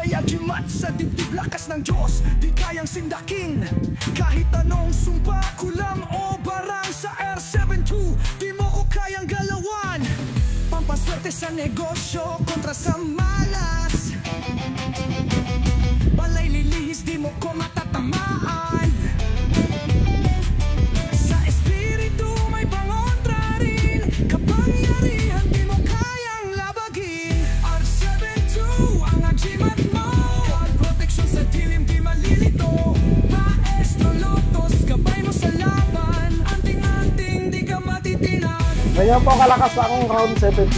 May agimat sa dibdib, lakas ng Diyos di kayang sindakin. Kahit anong sumpa, kulang o barang sa R72, di mo ko kayang galawan. Pampaswerte sa negosyo, kontra sa malas. Balay lilihis, di mo ko matatamaan. Sa espiritu may pangontra rin, kapangyarihan di mo kayang labagin. R72 ang agimat mo, God protection sa dilim di malilito. Maestro Lotus, gabay mo sa laban, anting-anting di ka matitinan. Ganyan po kalakas ang round 72.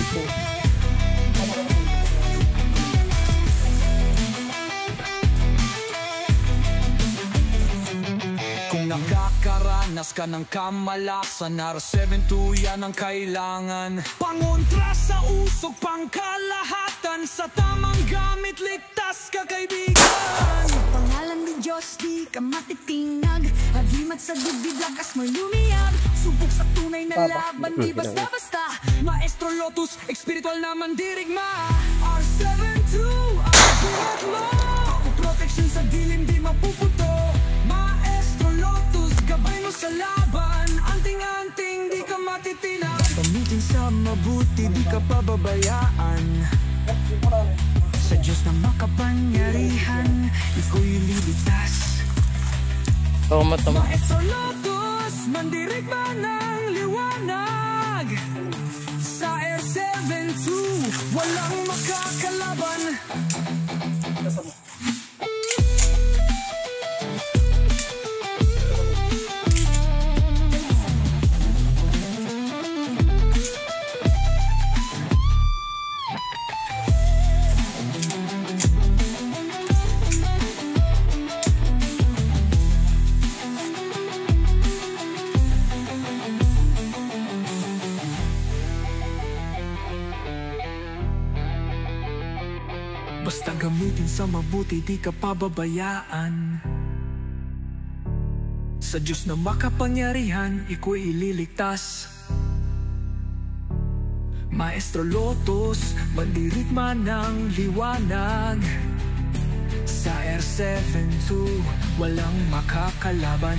Kung nakakaranas ka ng kamalasan, R72 yan ang kailangan. Pangontra sa usok, pangkalahatan, sa tamang gamit, ligtas ka kaibigan. Sa pangalan ni Diyos di ka matitinag, agimat sa dibdib, lakas mo'y lumiyag. Subok sa tunay na laban, di basta-basta. Maestro Lotus, espiritual na mandirigma. R72 ang agimat mo, protection sa dilim di mapuputo. Maestro Lotus, gabay mo sa laban, anting-anting di ka matitinan. Gamitin sa mabuti, di ka pababayaan. Sa Diyos na makapangyarihan, iko'y liligtas. Maestro Lotus, mandirigma ng liwanag. Sa R72, walang makakalaban. Basta gamitin sa mabuti, di ka pababayaan. Sa Diyos na makapangyarihan, iko'y ililigtas. Maestro Lotus, mandirigma ng liwanag. Sa R72, walang makakalaban.